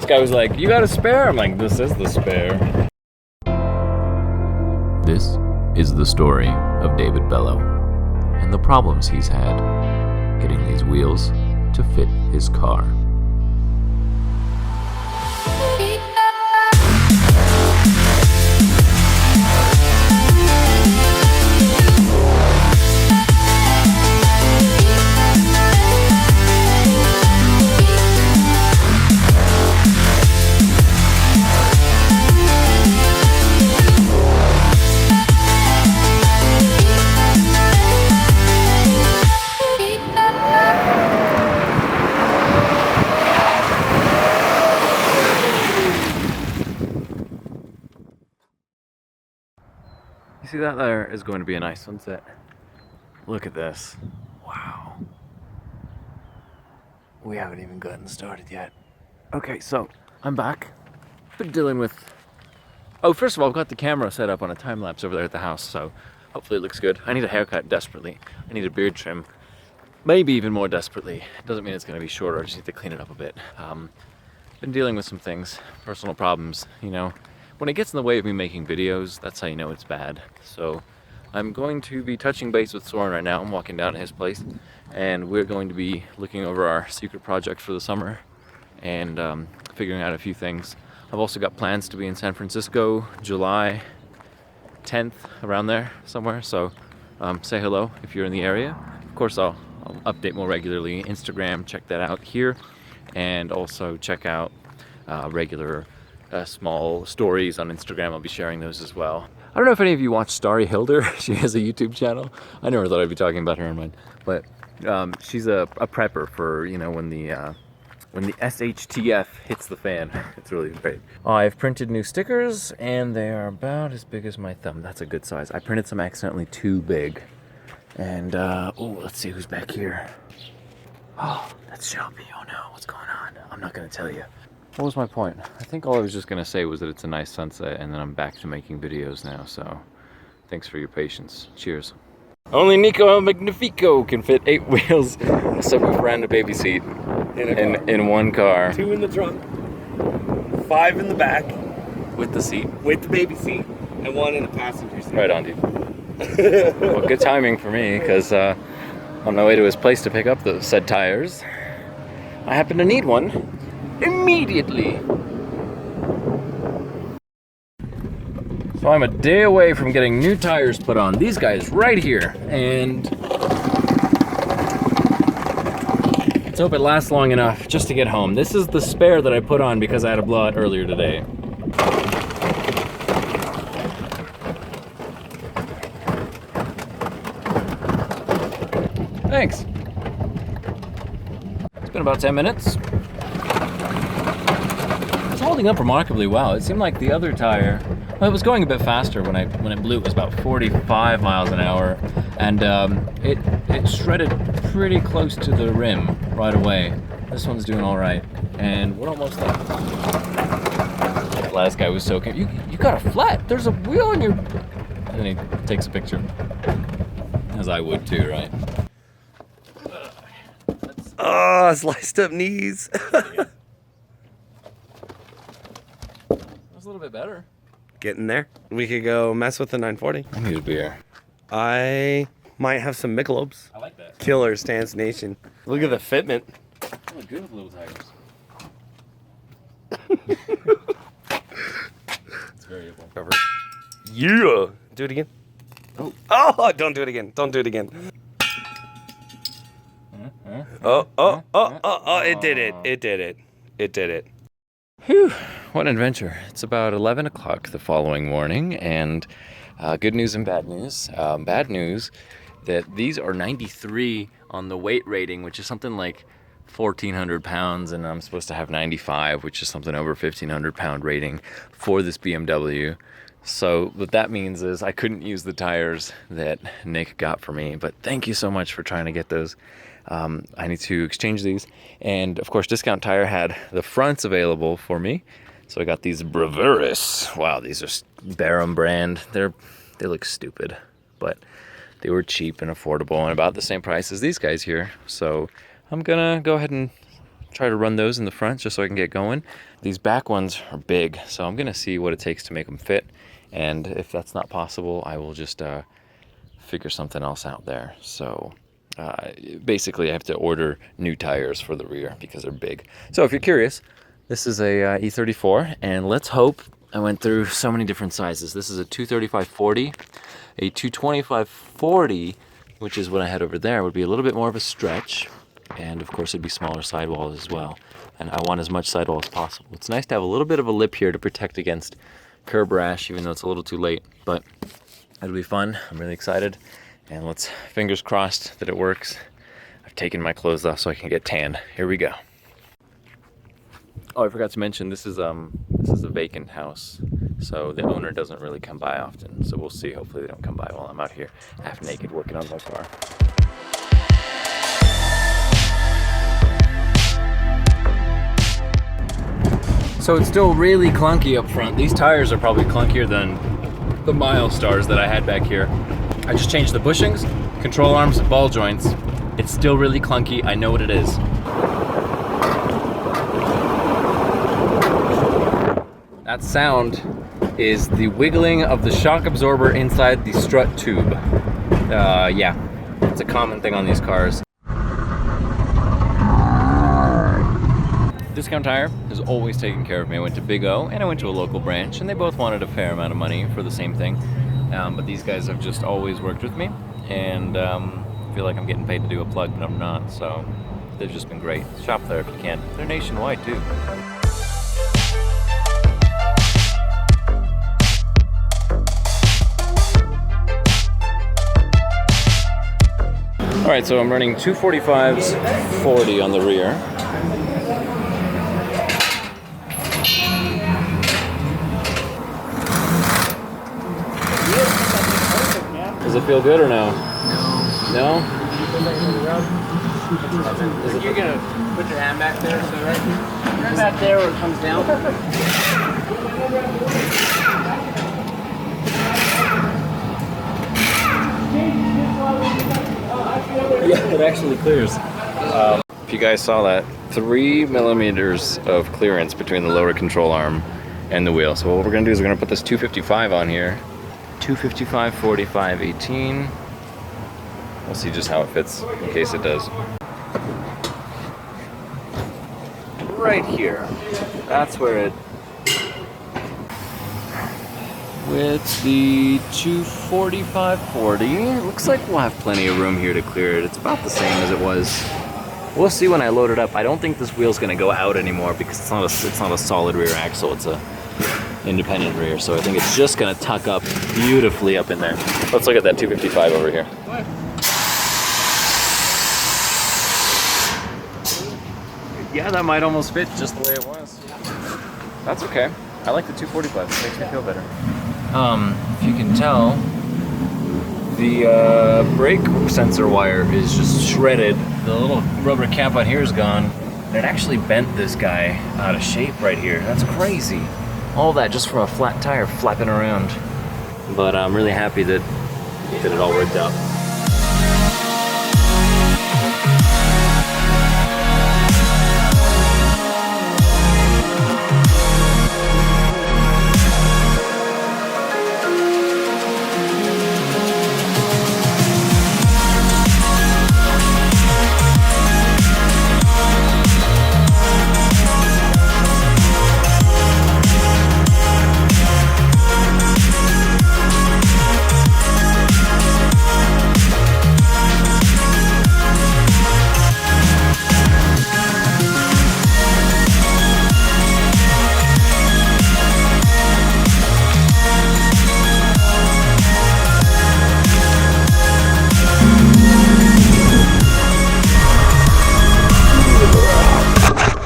guy was like, "You got a spare?" I'm like, "This is the spare." This is the story of David Bellow and the problems he's had getting these wheels to fit his car. You see that there is going to be a nice sunset. Look at this. Wow. We haven't even gotten started yet. Okay, so I'm back. Been dealing with... Oh, first of all, I've got the camera set up on a time lapse over there at the house, so hopefully it looks good. I need a haircut desperately. I need a beard trim. Maybe even more desperately. Doesn't mean it's going to be shorter. I just need to clean it up a bit. Been dealing with some things, personal problems, you know. When it gets in the way of me making videos, that's how you know it's bad. So I'm going to be touching base with Soren right now. I'm walking down to his place, and we're going to be looking over our secret project for the summer and figuring out a few things. I've also got plans to be in San Francisco July 10th, around there somewhere. So say hello if you're in the area. Of course, I'll update more regularly. Instagram, check that out here, and also check out regular small stories on Instagram. I'll be sharing those as well. I don't know if any of you watch Starry Hilder. She has a YouTube channel. I never thought I'd be talking about her on mine, but she's a prepper for, you know, when the SHTF hits the fan. It's really great. I've printed new stickers, and they are about as big as my thumb. That's a good size. I printed some accidentally too big. And oh, let's see who's back here. Oh, that's Shelby. Oh no, what's going on? I'm not gonna tell you. What was my point? I think all I was just going to say was that it's a nice sunset, and then I'm back to making videos now, so thanks for your patience. Cheers. Only Nico El Magnifico can fit 8 wheels, a subwoofer, and a baby seat in one car. 2 in the trunk, 5 in the back. With the seat? With the baby seat, and 1 in the passenger seat. Right on, dude. Well, good timing for me, because on my way to his place to pick up the said tires, I happen to need one. Immediately. So I'm a day away from getting new tires put on. These guys right here. And let's hope it lasts long enough just to get home. This is the spare that I put on because I had a blowout earlier today. Thanks. It's been about 10 minutes. Holding up remarkably well. It seemed like the other tire, well, it was going a bit faster when it blew. It was about 45 miles an hour, and it shredded pretty close to the rim right away. This one's doing all right, and we're almost there. That last guy was so you got a flat. There's a wheel on your. And then he takes a picture, as I would too, right? Oh, sliced up knees. A little bit better. Getting there. We could go mess with the 940. I need a beer. I might have some Michelob's. I like that. Killer Stance Nation. Look at the fitment. I look good with little tires. It's variable. Cover. Yeah. Do it again. Oh, don't do it again. Don't do it again. Oh, it did it. It did it. It did it. Whew, what an adventure. It's about 11 o'clock the following morning, and good news and bad news. Bad news that these are 93 on the weight rating, which is something like 1,400 pounds, and I'm supposed to have 95, which is something over 1,500 pound rating for this BMW. So what that means is I couldn't use the tires that Nick got for me, but thank you so much for trying to get those. I need to exchange these, and of course Discount Tire had the fronts available for me, so I got these Bravuris. Wow, these are Barham brand. They look stupid, but they were cheap and affordable and about the same price as these guys here. So I'm gonna go ahead and try to run those in the front just so I can get going. These back ones are big, so I'm gonna see what it takes to make them fit. And if that's not possible, I will just figure something else out there. So basically I have to order new tires for the rear because they're big. So if you're curious, this is a E34, and let's hope, I went through so many different sizes. This is a 235/40, a 225/40, which is what I had over there, would be a little bit more of a stretch. And of course it'd be smaller sidewalls as well. And I want as much sidewall as possible. It's nice to have a little bit of a lip here to protect against curb rash, even though it's a little too late, but it'll be fun. I'm really excited, and let's fingers crossed that it works. I've taken my clothes off so I can get tan. Here we go. Oh, I forgot to mention, this is a vacant house, so the owner doesn't really come by often. So we'll see. Hopefully they don't come by while I'm out here half naked working on my car. So it's still really clunky up front. These tires are probably clunkier than the Milestars that I had back here. I just changed the bushings, control arms, and ball joints. It's still really clunky. I know what it is. That sound is the wiggling of the shock absorber inside the strut tube. Yeah, it's a common thing on these cars. Discount Tire has always taken care of me. I went to Big O and I went to a local branch, and they both wanted a fair amount of money for the same thing. But these guys have just always worked with me, and I feel like I'm getting paid to do a plug, but I'm not. So they've just been great. Shop there if you can. They're nationwide too. All right, so I'm running 245s 40 on the rear. Does it feel good or no? No? You're gonna put your hand back there, so right back there where it comes down. Yeah, it actually clears. If you guys saw that, 3 millimeters of clearance between the lower control arm and the wheel. So what we're gonna do is we're gonna put this 255 on here. 255, 45, 18. We'll see just how it fits in case it does. Right here. That's where it... With the 245/40, looks like we'll have plenty of room here to clear it. It's about the same as it was. We'll see when I load it up. I don't think this wheel's gonna go out anymore because it's not a solid rear axle. It's a independent rear, so I think it's just gonna tuck up beautifully up in there. Let's look at that 255 over here. Yeah, that might almost fit just the way it was. That's okay. I like the 245. It makes me feel better. If you can tell, the brake sensor wire is just shredded. The little rubber cap on here is gone. And it actually bent this guy out of shape right here. That's crazy. All that just from a flat tire flapping around. But I'm really happy that it all worked out.